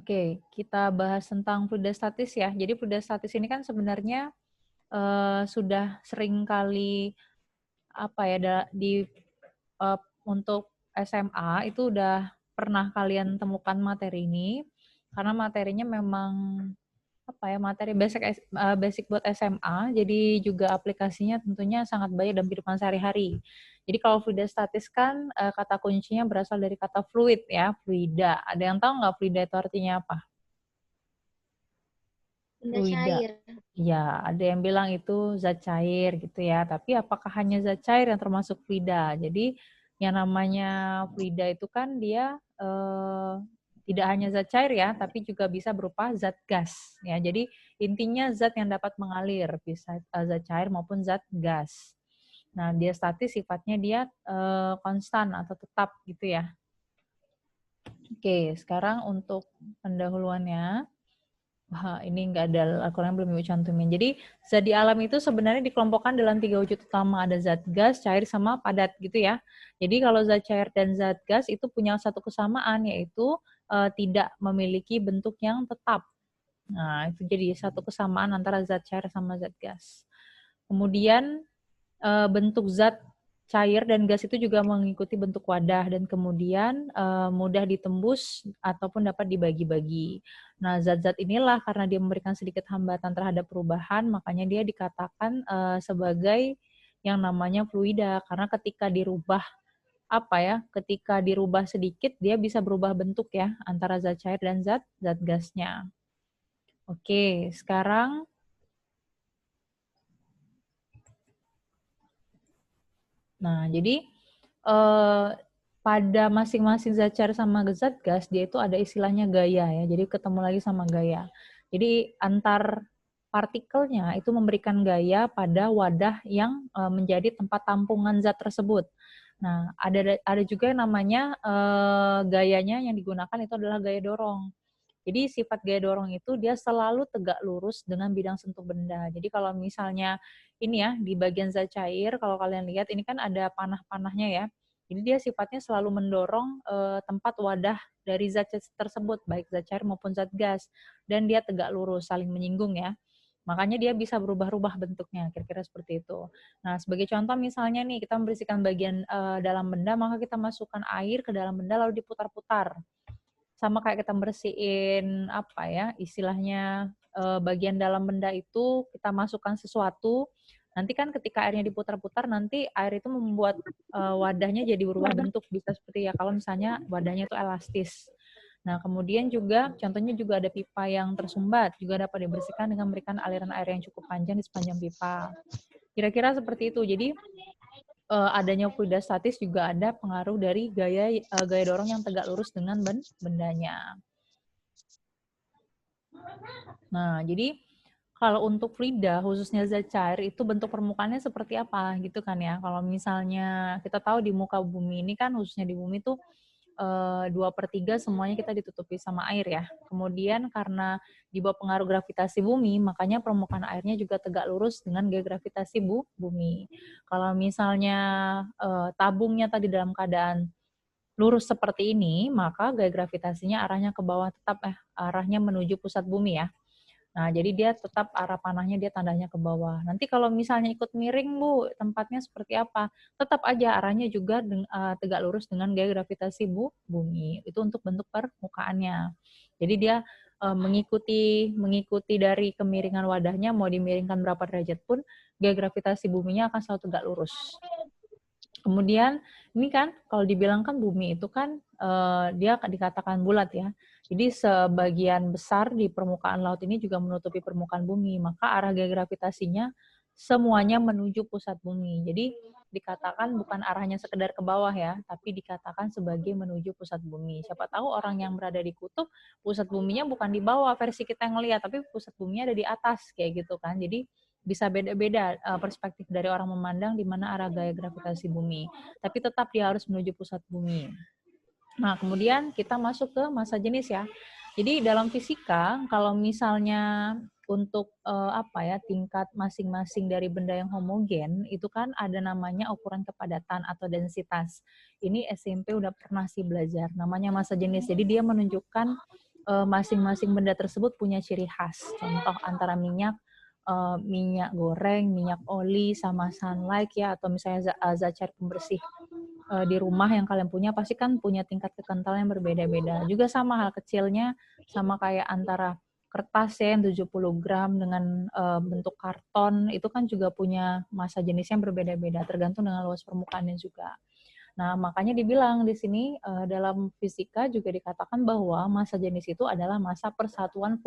Oke, kita bahas tentang fluidostatis ya. Jadi fluidostatis ini kan sebenarnya sudah sering kali apa ya untuk SMA itu udah pernah kalian temukan materi ini karena materinya memang apa ya materi basic buat SMA, jadi juga aplikasinya tentunya sangat banyak dalam kehidupan sehari-hari. Jadi kalau fluidostatis kan kata kuncinya berasal dari kata fluid ya, fluida. Ada yang tahu nggak fluida itu artinya apa? Benda Fluida. cair. Ya, ada yang bilang itu zat cair gitu ya. Tapi apakah hanya zat cair yang termasuk fluida? Jadi yang namanya fluida itu kan dia tidak hanya zat cair ya, tapi juga bisa berupa zat gas. Ya, jadi intinya zat yang dapat mengalir, bisa zat cair maupun zat gas. Nah, dia statis sifatnya dia konstan atau tetap gitu ya. Oke, sekarang untuk pendahuluannya. Wah, ini nggak ada Al-Quran belum Ibu cantumin. Jadi, zat di alam itu sebenarnya dikelompokkan dalam 3 wujud utama. Ada zat gas, cair, sama padat gitu ya. Jadi, kalau zat cair dan zat gas itu punya satu kesamaan, yaitu tidak memiliki bentuk yang tetap. Nah, itu jadi satu kesamaan antara zat cair sama zat gas. Kemudian, bentuk zat cair dan gas itu juga mengikuti bentuk wadah dan kemudian mudah ditembus ataupun dapat dibagi-bagi. Nah, zat-zat inilah karena dia memberikan sedikit hambatan terhadap perubahan, makanya dia dikatakan sebagai yang namanya fluida karena ketika dirubah ketika dirubah sedikit dia bisa berubah bentuk ya antara zat cair dan zat gasnya. Oke, sekarang nah, jadi pada masing-masing zat cair sama zat gas, dia itu ada istilahnya gaya ya. Jadi ketemu lagi sama gaya. Jadi antar partikelnya itu memberikan gaya pada wadah yang menjadi tempat tampungan zat tersebut. Nah, ada juga yang namanya gayanya yang digunakan itu adalah gaya dorong. Jadi sifat gaya dorong itu dia selalu tegak lurus dengan bidang sentuh benda. Jadi kalau misalnya ini ya di bagian zat cair, kalau kalian lihat ini kan ada panah-panahnya ya. Jadi dia sifatnya selalu mendorong tempat wadah dari zat tersebut, baik zat cair maupun zat gas. Dan dia tegak lurus, saling menyinggung ya. Makanya dia bisa berubah-ubah bentuknya, kira-kira seperti itu. Nah, sebagai contoh misalnya nih, kita membersihkan bagian dalam benda, maka kita masukkan air ke dalam benda lalu diputar-putar sama kayak kita bersihin apa ya istilahnya bagian dalam benda itu kita masukkan sesuatu nanti kan ketika airnya diputar-putar nanti air itu membuat wadahnya jadi berubah bentuk bisa seperti ya kalau misalnya wadahnya itu elastis. Nah kemudian juga contohnya juga ada pipa yang tersumbat juga dapat dibersihkan dengan memberikan aliran air yang cukup panjang di sepanjang pipa. Kira-kira seperti itu. Jadi adanya fluidostatis juga ada pengaruh dari gaya dorong yang tegak lurus dengan bendanya. Nah, jadi kalau untuk fluida, khususnya zat cair, itu bentuk permukaannya seperti apa gitu kan ya. Kalau misalnya kita tahu di muka bumi ini kan, khususnya di bumi tuh 2/3 semuanya kita ditutupi sama air ya. Kemudian karena di bawah pengaruh gravitasi bumi, makanya permukaan airnya juga tegak lurus dengan gaya gravitasi bumi. Kalau misalnya tabungnya tadi dalam keadaan lurus seperti ini, maka gaya gravitasinya arahnya ke bawah tetap arahnya menuju pusat bumi ya. Nah, jadi dia tetap arah panahnya dia tandanya ke bawah. Nanti kalau misalnya ikut miring, Bu, tempatnya seperti apa? Tetap aja arahnya juga tegak lurus dengan gaya gravitasi bumi. Itu untuk bentuk permukaannya. Jadi dia mengikuti dari kemiringan wadahnya, mau dimiringkan berapa derajat pun, gaya gravitasi buminya akan selalu tegak lurus. Kemudian ini kan kalau dibilang kan bumi itu kan dia dikatakan bulat ya. Jadi sebagian besar di permukaan laut ini juga menutupi permukaan bumi, maka arah gaya gravitasinya semuanya menuju pusat bumi. Jadi dikatakan bukan arahnya sekedar ke bawah ya, tapi dikatakan sebagai menuju pusat bumi. Siapa tahu orang yang berada di kutub, pusat buminya bukan di bawah versi kita yang lihat, tapi pusat buminya ada di atas kayak gitu kan. Jadi bisa beda-beda perspektif dari orang memandang di mana arah gaya gravitasi bumi. Tapi tetap dia harus menuju pusat bumi. Nah, kemudian kita masuk ke massa jenis ya. Jadi dalam fisika, kalau misalnya untuk tingkat masing-masing dari benda yang homogen, itu kan ada namanya ukuran kepadatan atau densitas. Ini SMP udah pernah sih belajar, namanya massa jenis. Jadi dia menunjukkan masing-masing benda tersebut punya ciri khas. Contoh antara minyak goreng, minyak oli, sama sunlight ya, atau misalnya zat cair pembersih di rumah yang kalian punya pasti kan punya tingkat kekentalan yang berbeda-beda. Juga sama hal kecilnya, sama kayak antara kertas ya yang 70 gram dengan bentuk karton, itu kan juga punya massa jenis yang berbeda-beda, tergantung dengan luas permukaannya juga. Nah, makanya dibilang di sini dalam fisika juga dikatakan bahwa massa jenis itu adalah massa persatuan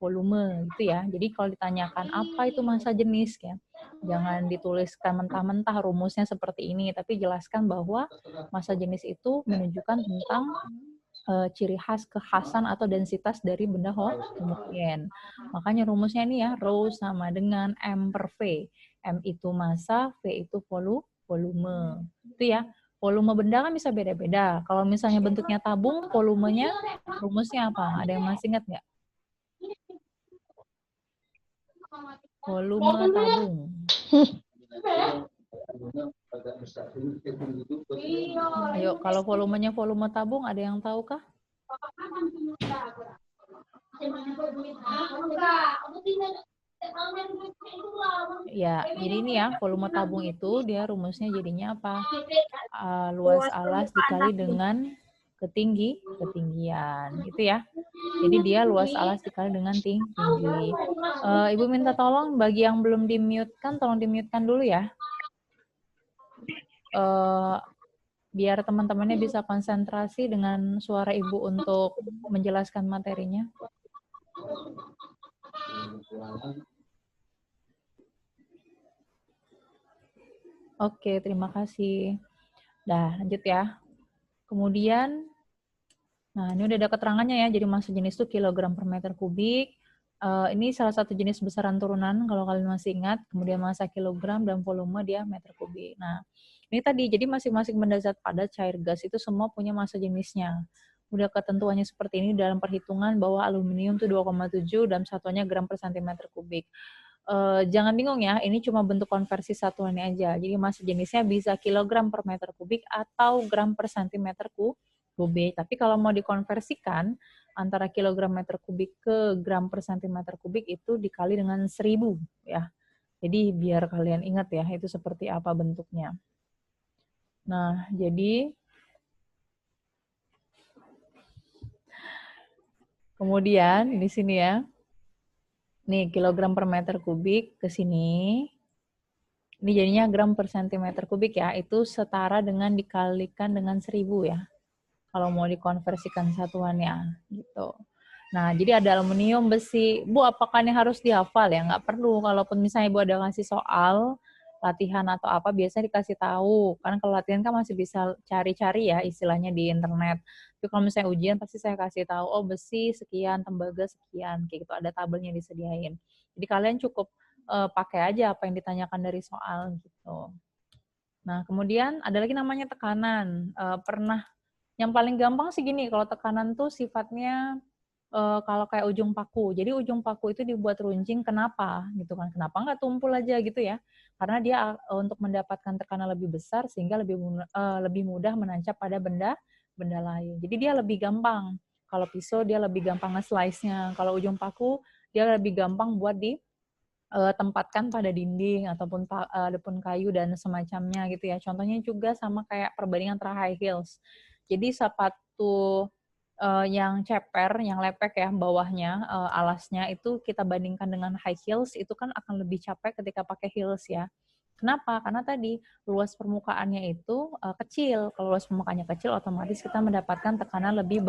volume gitu ya. Jadi kalau ditanyakan apa itu massa jenis ya, jangan dituliskan mentah-mentah rumusnya seperti ini, tapi jelaskan bahwa massa jenis itu menunjukkan tentang ciri khas, kekhasan atau densitas dari benda homogen. Makanya rumusnya ini ya, rho sama dengan M per V. M itu massa, V itu volume. Itu ya. Volume benda kan bisa beda-beda. Kalau misalnya bentuknya tabung, volumenya rumusnya apa? Ada yang masih ingat nggak? Volume tabung. Ayo, kalau volumenya volume tabung, ada yang tahu kah? Ya, jadi ini ya, volume tabung itu dia rumusnya jadinya apa? Luas alas dikali dengan ketinggian, gitu ya. Jadi dia luas alas dikali dengan tinggi. Ibu minta tolong bagi yang belum di-mute kan, tolong di-mute-kan dulu ya. Biar teman-temannya bisa konsentrasi dengan suara ibu untuk menjelaskan materinya. Oke, terima kasih. Dah, lanjut ya. Kemudian, nah ini udah ada keterangannya ya, jadi massa jenis itu kilogram per meter kubik. Ini salah satu jenis besaran turunan, kalau kalian masih ingat. Kemudian massa kilogram dan volume dia meter kubik. Nah, ini tadi, jadi masing-masing benda zat padat, cair, gas itu semua punya massa jenisnya. Udah ketentuannya seperti ini dalam perhitungan bahwa aluminium itu 2,7 dan satuannya gram per centimeter kubik. Jangan bingung ya, ini cuma bentuk konversi satuannya aja. Jadi massa jenisnya bisa kilogram per meter kubik atau gram per centimeter kubik. Tapi kalau mau dikonversikan antara kilogram meter kubik ke gram per centimeter kubik itu dikali dengan 1000 ya. Jadi biar kalian ingat ya, itu seperti apa bentuknya. Nah, jadi kemudian di sini ya. Nih, kilogram per meter kubik ke sini. Ini jadinya gram per centimeter kubik ya. Itu setara dengan dikalikan dengan 1000 ya. Kalau mau dikonversikan satuannya gitu. Nah, jadi ada aluminium, besi. Bu, apakah ini harus dihafal ya? Nggak perlu. Kalaupun misalnya Ibu ada ngasih soal, latihan atau apa, biasanya dikasih tahu. Karena kalau latihan kan masih bisa cari-cari ya istilahnya di internet. Tapi kalau misalnya ujian, pasti saya kasih tahu, oh besi sekian, tembaga sekian. Kayak gitu, ada tabelnya disediain. Jadi kalian cukup pakai aja apa yang ditanyakan dari soal gitu. Nah, kemudian ada lagi namanya tekanan. Yang paling gampang sih gini, kalau tekanan tuh sifatnya kalau kayak ujung paku. Jadi ujung paku itu dibuat runcing, kenapa? Gitu kan? Kenapa nggak tumpul aja gitu ya? Karena dia untuk mendapatkan tekanan lebih besar sehingga lebih mudah menancap pada benda lain. Jadi dia lebih gampang. Kalau pisau dia lebih gampang nge-slice-nya. Kalau ujung paku dia lebih gampang buat ditempatkan pada dinding ataupun kayu dan semacamnya gitu ya. Contohnya juga sama kayak perbandingan antara high heels. Jadi sepatu yang ceper, yang lepek ya bawahnya, alasnya itu kita bandingkan dengan high heels, itu kan akan lebih capek ketika pakai heels ya. Kenapa? Karena tadi luas permukaannya itu kecil. Kalau luas permukaannya kecil, otomatis kita mendapatkan tekanan lebih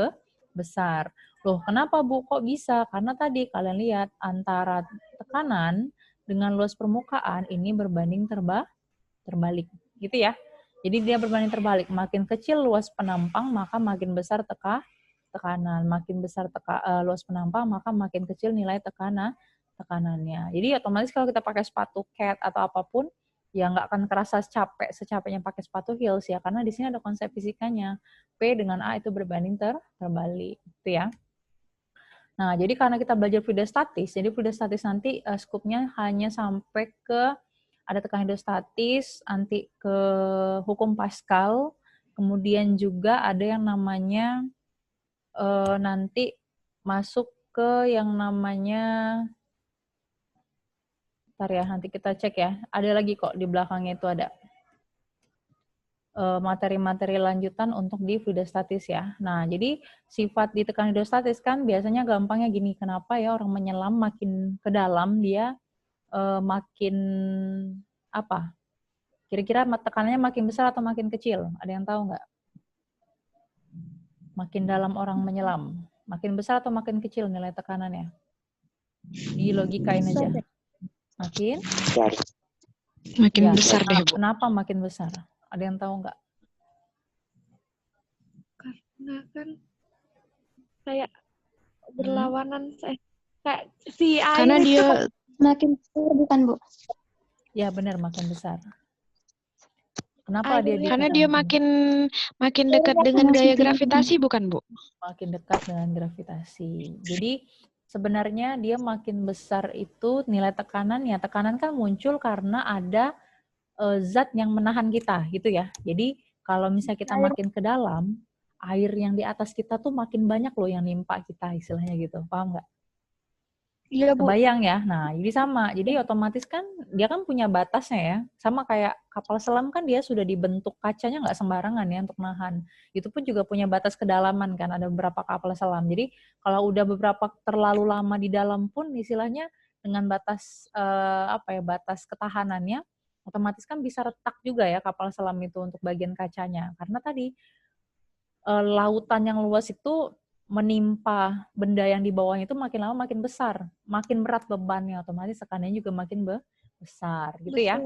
besar. Loh, kenapa Bu? Kok bisa? Karena tadi kalian lihat antara tekanan dengan luas permukaan ini berbanding terbalik. Gitu ya. Jadi dia berbanding terbalik. Makin kecil luas penampang, maka makin besar tekanan. Makin besar luas penampang, maka makin kecil nilai tekanannya. Jadi otomatis kalau kita pakai sepatu cat atau apapun, ya nggak akan kerasa secapeknya pakai sepatu heels ya, karena di sini ada konsep fisikanya. P dengan A itu berbanding terbalik. Gitu ya. Nah, jadi karena kita belajar fluida statis, jadi fluida statis nanti skupnya hanya sampai ke ada tekanan hidrostatis, nanti ke hukum Pascal, kemudian juga ada yang namanya nanti masuk ke yang namanya, ntar ya, nanti kita cek ya. Ada lagi kok di belakangnya itu ada materi-materi lanjutan untuk di fluidostatis ya. Nah, jadi sifat di tekanan hidrostatis kan biasanya gampangnya gini, kenapa ya orang menyelam makin ke dalam dia makin apa? Kira-kira tekanannya makin besar atau makin kecil? Ada yang tahu nggak? Makin dalam orang menyelam, makin besar atau makin kecil nilai tekanannya? Di logikain aja. Makin? Makin Ya. besar deh, Bu. Kenapa makin besar? Ada yang tahu nggak? Karena kan kayak berlawanan, kayak si air Karena itu dia makin besar bukan, Bu? Ya benar, makin besar. Kenapa dia Karena dia makin dekat dengan gaya gravitasi, bukan, Bu? Makin dekat dengan gravitasi. Jadi sebenarnya dia makin besar itu nilai tekanannya. Tekanan kan muncul karena ada zat yang menahan kita, gitu ya. Jadi kalau misalnya kita makin ke dalam, air yang di atas kita tuh makin banyak loh yang nimpa kita, istilahnya gitu. Paham nggak? Iya, Bu. Kebayang ya. Nah, jadi sama. Jadi otomatis kan dia kan punya batasnya ya. Sama kayak kapal selam kan dia sudah dibentuk kacanya nggak sembarangan ya untuk nahan. Itu pun juga punya batas kedalaman kan. Ada beberapa kapal selam. Jadi kalau udah beberapa terlalu lama di dalam pun istilahnya dengan batas batas ketahanannya otomatis kan bisa retak juga ya kapal selam itu untuk bagian kacanya. Karena tadi lautan yang luas itu menimpa benda yang di bawahnya itu makin lama makin besar, makin berat bebannya, otomatis tekanannya juga makin besar, gitu ya.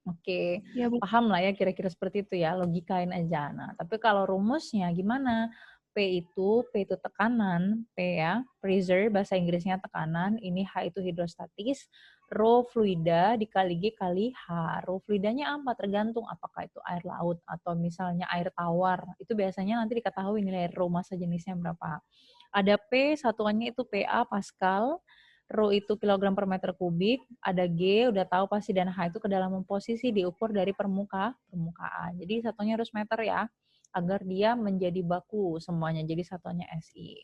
Oke, Ya, Bu. paham lah ya kira-kira seperti itu ya, logikain aja. Nah, tapi kalau rumusnya gimana? P itu tekanan, P ya, pressure, bahasa Inggrisnya tekanan, ini H itu hidrostatis, rho fluida dikali G kali H. Rho fluidanya apa? Tergantung apakah itu air laut atau misalnya air tawar. Itu biasanya nanti diketahui nilai rho massa jenisnya berapa. Ada P, satuannya itu PA, Pascal, rho itu kilogram per meter kubik, ada G, udah tahu pasti, dan H itu kedalaman posisi diukur dari permukaan. Jadi satuannya harus meter ya, agar dia menjadi baku semuanya, jadi satuannya SI.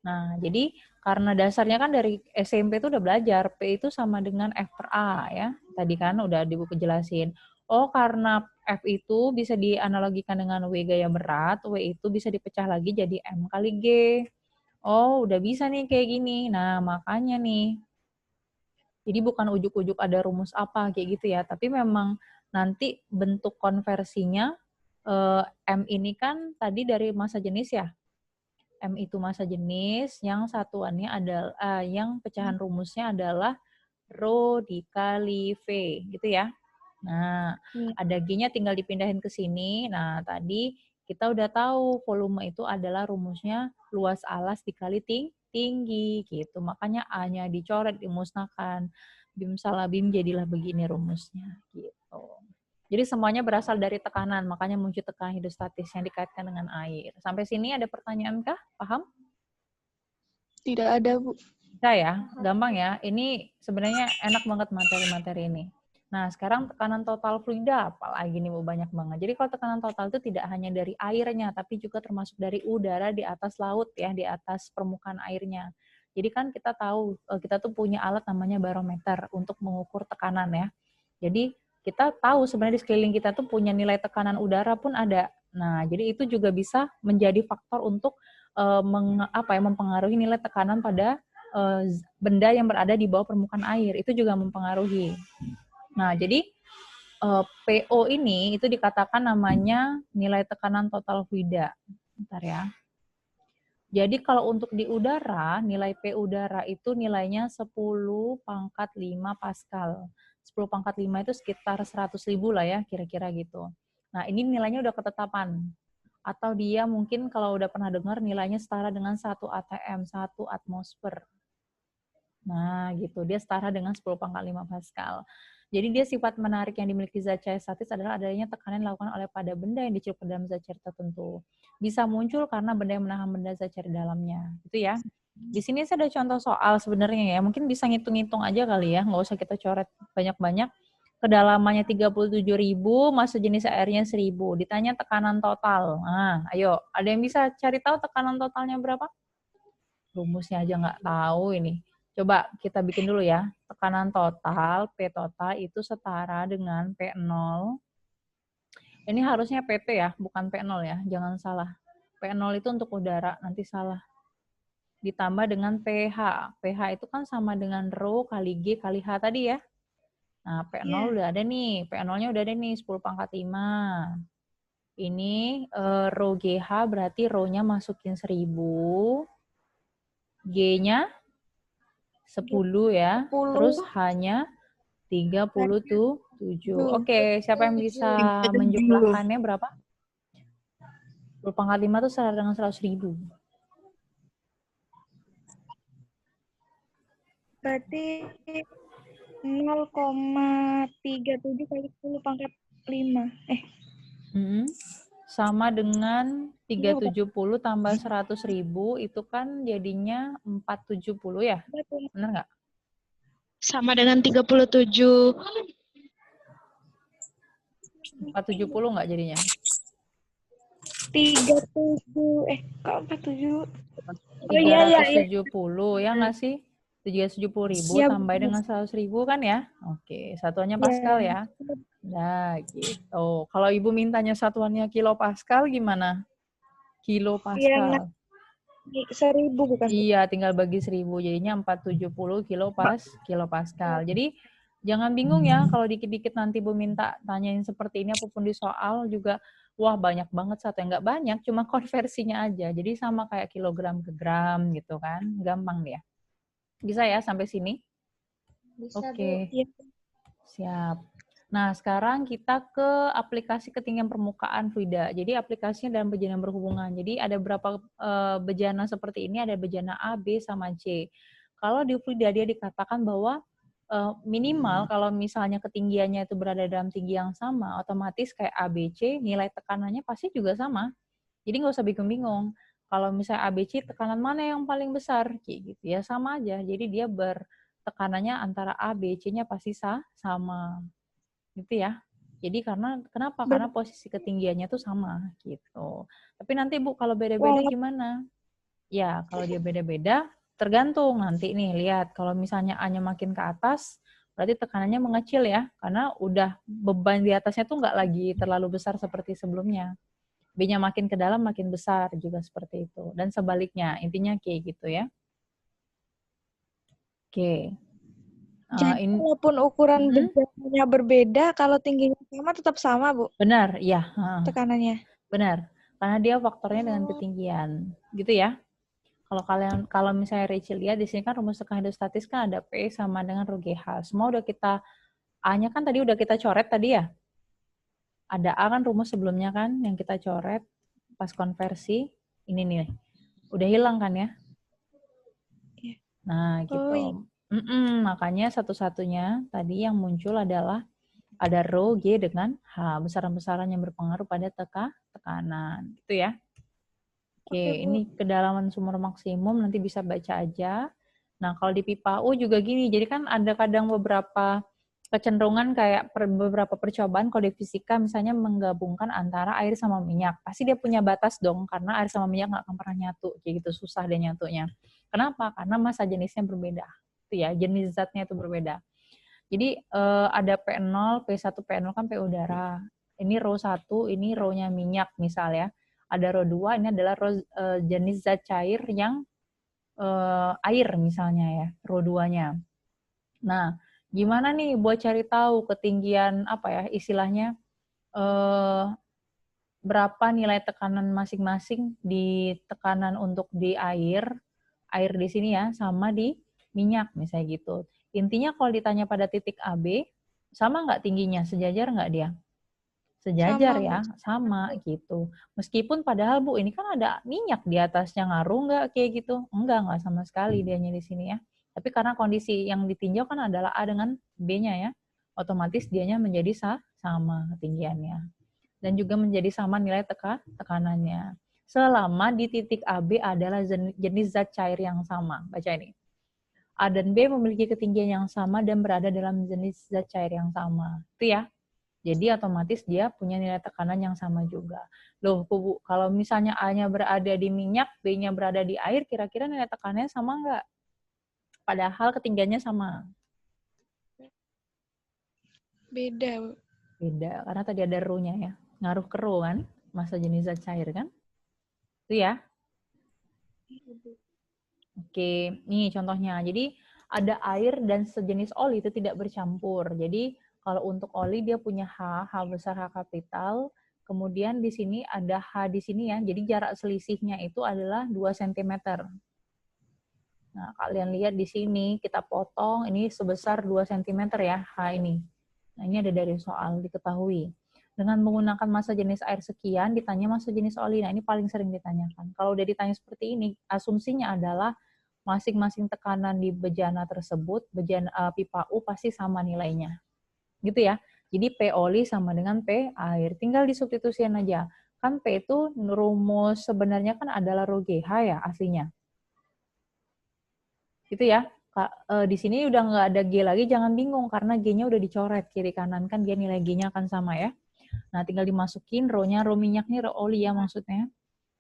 Nah, jadi karena dasarnya kan dari SMP itu udah belajar, P itu sama dengan F per A ya. Tadi kan udah di buku jelasin. Oh, karena F itu bisa dianalogikan dengan W gaya berat, W itu bisa dipecah lagi jadi M kali G. Oh, udah bisa nih kayak gini. Nah, makanya nih. Jadi bukan ujuk-ujuk ada rumus apa kayak gitu ya, tapi memang nanti bentuk konversinya M ini kan tadi dari massa jenis ya. M itu massa jenis, yang satuannya adalah yang pecahan rumusnya adalah rho dikali V, gitu ya. Nah, ada G-nya tinggal dipindahin ke sini. Nah, tadi kita udah tahu volume itu adalah rumusnya luas alas dikali tinggi, gitu. Makanya A-nya dicoret, dimusnahkan. Bim salah bim jadilah begini rumusnya, gitu. Jadi semuanya berasal dari tekanan, makanya muncul tekanan hidrostatis yang dikaitkan dengan air. Sampai sini ada pertanyaan kah? Paham? Tidak ada, Bu. Bisa ya, gampang ya. Ini sebenarnya enak banget materi-materi ini. Nah, sekarang tekanan total fluida, apalagi nih banyak banget. Jadi kalau tekanan total itu tidak hanya dari airnya, tapi juga termasuk dari udara di atas laut ya, di atas permukaan airnya. Jadi kan kita tahu, kita tuh punya alat namanya barometer untuk mengukur tekanan ya. Jadi kita tahu sebenarnya di sekeliling kita tuh punya nilai tekanan udara pun ada. Nah, jadi itu juga bisa menjadi faktor untuk mempengaruhi nilai tekanan pada benda yang berada di bawah permukaan air. Itu juga mempengaruhi. Nah, jadi PO ini itu dikatakan namanya nilai tekanan total fluida. Bentar ya. Jadi kalau untuk di udara, nilai P udara itu nilainya 10 pangkat 5 Pascal. 10 pangkat 5 itu sekitar 100.000 lah ya, kira-kira gitu. Nah, ini nilainya udah ketetapan. Atau dia mungkin kalau udah pernah dengar nilainya setara dengan 1 atm, 1 atmosfer. Nah, gitu. Dia setara dengan 10 pangkat 5 Pascal. Jadi dia sifat menarik yang dimiliki zat cair statis adalah adanya tekanan yang dilakukan oleh pada benda yang dicelup ke dalam zat cair tertentu. Bisa muncul karena benda yang menahan benda zat cair di dalamnya. Gitu ya. Di sini saya ada contoh soal sebenarnya ya. Mungkin bisa ngitung-ngitung aja kali ya. Nggak usah kita coret banyak-banyak. Kedalamannya 37.000, massa jenis airnya 1.000. Ditanya tekanan total. Nah, ayo. Ada yang bisa cari tahu tekanan totalnya berapa? rumusnya aja nggak tahu ini. Coba kita bikin dulu ya. Tekanan total, P total itu setara dengan P0. Ini harusnya PT ya, bukan P0 ya. Jangan salah. P0 itu untuk udara, nanti salah. Ditambah dengan PH. PH itu kan sama dengan rho kali G kali H tadi ya. Nah, P0 udah ada nih. P0-nya udah ada nih, 10 pangkat 5. Ini rho GH berarti rho-nya masukin 1000. G-nya 10 ya. 10. Terus H-nya 37. Oke, siapa yang bisa menjumlahkannya berapa? 10 pangkat 5 itu setara dengan 100.000. Berarti 0,37 kali 10 pangkat 5. Sama dengan 370 tambah 100.000 itu kan jadinya 470 ya? Benar nggak? Sama dengan 37. 470 nggak jadinya? 37. Kok 47? Oh iya. 370 ya nggak sih? 370.000 Iya, tambah dengan 100.000 kan ya? Oke, satuannya Pascal ya. Nah, gitu. Kalau Ibu mintanya satuannya kilo Pascal gimana? Kilo Pascal. 1000 bukan? Iya, tinggal bagi 1000. Jadinya 470 kilo Pascal. Jadi jangan bingung ya kalau dikit-dikit nanti Bu minta tanyain seperti ini apapun di soal juga wah banyak banget satu yang nggak banyak, cuma konversinya aja. Jadi sama kayak kilogram ke gram gitu kan. Gampang ya. Bisa ya sampai sini? Bisa, Oke. Iya. Siap. Nah, sekarang kita ke aplikasi ketinggian permukaan fluida. Jadi aplikasinya dalam bejana berhubungan. Jadi ada beberapa bejana seperti ini, ada bejana A, B, sama C. Kalau di fluida dia dikatakan bahwa minimal kalau misalnya ketinggiannya itu berada dalam tinggi yang sama, otomatis kayak A, B, C, nilai tekanannya pasti juga sama. Jadi nggak usah bingung-bingung. Kalau misalnya ABC, tekanan mana yang paling besar? Kayak gitu ya, sama aja. Jadi dia tekanannya antara A, B, C-nya pasti sama. Gitu ya. Jadi kenapa? Karena posisi ketinggiannya tuh sama gitu. Tapi nanti Bu, kalau beda-beda gimana? Ya, kalau dia beda-beda, tergantung nanti nih, lihat. Kalau misalnya A-nya makin ke atas, berarti tekanannya mengecil ya. Karena udah beban di atasnya tuh nggak lagi terlalu besar seperti sebelumnya. B-nya makin ke dalam makin besar juga seperti itu. Dan sebaliknya, intinya kayak gitu ya. Oke. Jadi walaupun ukuran bejananya berbeda, kalau tingginya sama tetap sama, Bu? Benar, ya. Tekanannya? Benar. Karena dia faktornya dengan ketinggian. Gitu ya. Kalau misalnya Rachel lihat di sini kan rumus tekanan hidrostatis kan ada P sama dengan rho GH. Semua udah kita, A-nya kan tadi udah kita coret tadi ya. Ada A kan rumus sebelumnya kan yang kita coret pas konversi. Ini nih. Udah hilang kan ya? Nah, gitu. Makanya satu-satunya tadi yang muncul adalah ada rho G dengan H. Besaran-besaran yang berpengaruh pada tekanan. Gitu ya. Oke, ini kedalaman sumur maksimum nanti bisa baca aja. Nah, kalau di pipa U juga gini. Jadi kan ada kadang beberapa kecenderungan kayak beberapa percobaan kalau di fisika misalnya menggabungkan antara air sama minyak. Pasti dia punya batas dong, karena air sama minyak nggak akan pernah nyatu. Kayak gitu, susah deh nyatunya. Kenapa? Karena massa jenisnya berbeda. Itu ya, jenis zatnya itu berbeda. Jadi ada P0, P1, P0 kan P udara. Ini rho 1, ini rho-nya minyak misalnya. Ada rho 2, ini adalah jenis zat cair yang air misalnya ya, rho 2-nya. Nah, gimana nih buat cari tahu ketinggian apa ya istilahnya berapa nilai tekanan masing-masing di tekanan untuk di air di sini ya sama di minyak misalnya gitu. Intinya kalau ditanya pada titik AB sama nggak tingginya, sejajar nggak dia? Sejajar sama, ya, sama gitu. Meskipun padahal Bu ini kan ada minyak di atasnya, ngaruh nggak kayak gitu? Enggak sama sekali dianya di sini ya. Tapi karena kondisi yang ditinjau kan adalah A dengan B-nya ya, otomatis dianya menjadi sama ketinggiannya. Dan juga menjadi sama nilai tekanannya. Selama di titik AB adalah jenis zat cair yang sama. Baca ini. A dan B memiliki ketinggian yang sama dan berada dalam jenis zat cair yang sama. Itu ya. Jadi otomatis dia punya nilai tekanan yang sama juga. Loh, Bu, kalau misalnya A-nya berada di minyak, B-nya berada di air, kira-kira nilai tekanannya sama nggak? Padahal ketinggiannya sama. Beda, Bu. Beda, karena tadi ada ru-nya ya. Ngaruh ke ru kan, massa jenis zat cair kan? Itu ya. Oke, nih contohnya. Jadi ada air dan sejenis oli itu tidak bercampur. Jadi kalau untuk oli dia punya H besar H kapital. Kemudian di sini ada H di sini ya. Jadi jarak selisihnya itu adalah 2 cm. Nah, kalian lihat di sini kita potong ini sebesar 2 cm ya H ini. Nah, ini ada dari soal diketahui. Dengan menggunakan massa jenis air sekian, ditanya massa jenis oli. Nah, ini paling sering ditanyakan. Kalau udah ditanya seperti ini, asumsinya adalah masing-masing tekanan di bejana tersebut, pipa U pasti sama nilainya. Gitu ya. Jadi P oli sama dengan P air. Tinggal disubstitusikan aja. Kan P itu rumus sebenarnya kan adalah rho GH ya aslinya. Gitu ya. Di sini udah nggak ada G lagi, jangan bingung karena G-nya udah dicoret kiri kanan kan dia nilai G-nya akan sama ya. Nah, tinggal dimasukin rho-nya, rho minyak nih rho oli ya maksudnya.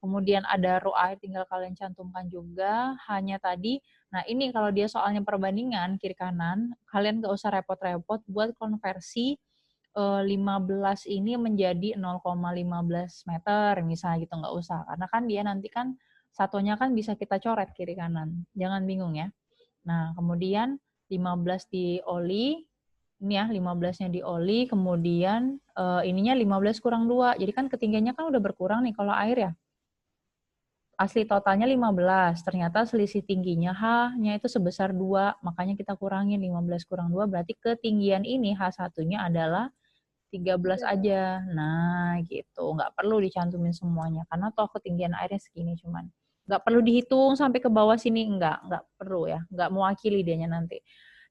Kemudian ada rho air tinggal kalian cantumkan juga hanya tadi. Nah, ini kalau dia soalnya perbandingan kiri kanan, kalian nggak usah repot-repot buat konversi 15 ini menjadi 0,15 meter misalnya gitu, nggak usah. Karena kan dia nanti kan satunya kan bisa kita coret kiri kanan. Jangan bingung ya. Nah, kemudian 15 di oli, ini ya 15-nya di oli, kemudian ininya 15 kurang 2. Jadi kan ketinggiannya kan udah berkurang nih kalau air ya. Asli totalnya 15, ternyata selisih tingginya H-nya itu sebesar 2, makanya kita kurangin 15 kurang 2, berarti ketinggian ini H1-nya adalah 13 aja. Nah, gitu. Nggak perlu dicantumin semuanya, karena toh ketinggian airnya segini cuman. Nggak perlu dihitung sampai ke bawah sini, nggak perlu ya. Nggak mewakili dianya nanti.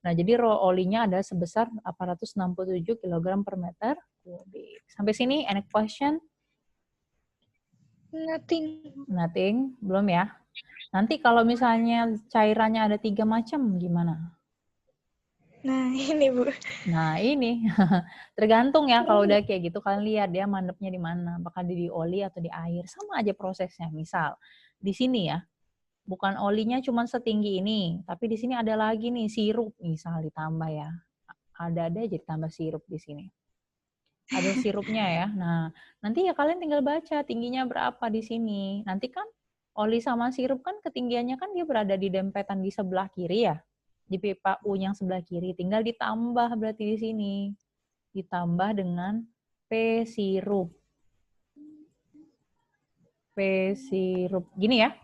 Nah, jadi rho olinya ada sebesar 867 kg per meter kubik. Sampai sini, any question? Nothing, belum ya. Nanti kalau misalnya cairannya ada 3 macam, gimana? Nah, ini Bu. Nah, ini tergantung ya kalau udah kayak gitu kalian lihat dia mandepnya di mana, apakah di oli atau di air. Sama aja prosesnya. Misal di sini ya, bukan olinya cuma setinggi ini, tapi di sini ada lagi nih sirup misal ditambah ya. Ada aja tambah sirup di sini. Ada sirupnya ya. Nah, nanti ya kalian tinggal baca tingginya berapa di sini. Nanti kan oli sama sirup kan ketinggiannya kan dia berada di dempetan di sebelah kiri ya. Di pipa U yang sebelah kiri. Tinggal ditambah berarti di sini. Ditambah dengan P sirup. P sirup. Gini ya.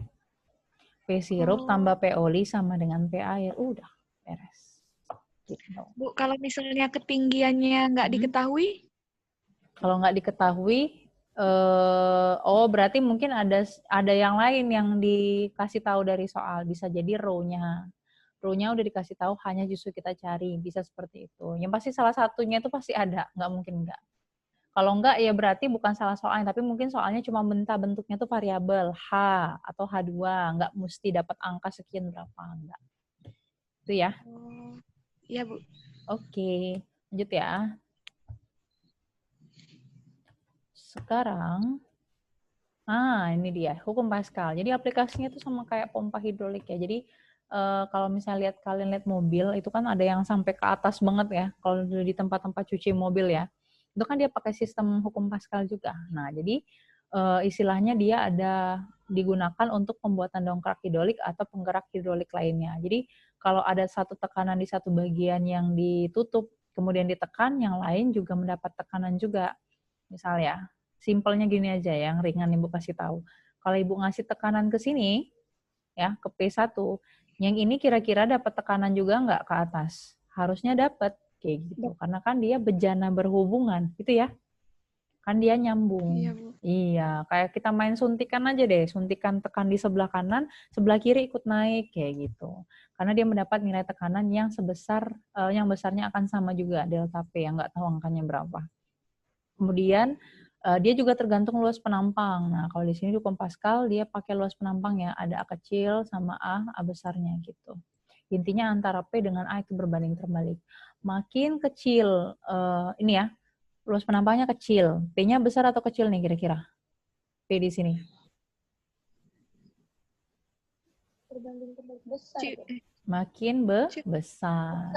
P sirup tambah P oli sama dengan P air. Udah beres. Gitu. Bu, kalau misalnya ketinggiannya nggak diketahui? Kalau nggak diketahui, berarti mungkin ada yang lain yang dikasih tahu dari soal. Bisa jadi row-nya. Row-nya udah dikasih tahu, hanya justru kita cari. Bisa seperti itu. Yang pasti salah satunya itu pasti ada. Nggak mungkin nggak. Kalau nggak, ya berarti bukan salah soalnya. Tapi mungkin soalnya cuma bentuknya tuh variabel. H atau H2. Nggak mesti dapat angka sekian berapa. Nggak. Itu ya. Iya, Bu. Oke. Lanjut ya. Sekarang, ini dia, hukum Pascal. Jadi aplikasinya itu sama kayak pompa hidrolik ya. Jadi kalau misalnya kalian lihat mobil, itu kan ada yang sampai ke atas banget ya. Kalau di tempat-tempat cuci mobil ya, itu kan dia pakai sistem hukum Pascal juga. Nah, jadi istilahnya dia ada digunakan untuk pembuatan dongkrak hidrolik atau penggerak hidrolik lainnya. Jadi kalau ada satu tekanan di satu bagian yang ditutup, kemudian ditekan, yang lain juga mendapat tekanan juga. Misalnya, simpelnya gini aja yang ringan Ibu kasih tahu. Kalau Ibu ngasih tekanan ke sini, ya ke P1, yang ini kira-kira dapat tekanan juga nggak ke atas? Harusnya dapat, kayak gitu. Karena kan dia bejana berhubungan, gitu ya. Kan dia nyambung. Iya, Bu. Iya, kayak kita main suntikan aja deh. Suntikan tekan di sebelah kanan, sebelah kiri ikut naik, kayak gitu. Karena dia mendapat nilai tekanan yang yang besarnya akan sama juga, delta P, yang nggak tahu angkanya berapa. Kemudian dia juga tergantung luas penampang. Nah, kalau di sini di hukum Pascal dia pakai luas penampang ya, ada A kecil sama A besarnya gitu. Intinya antara P dengan A itu berbanding terbalik. Makin kecil ini ya, luas penampangnya kecil. P-nya besar atau kecil nih kira-kira? P di sini. Makin besar.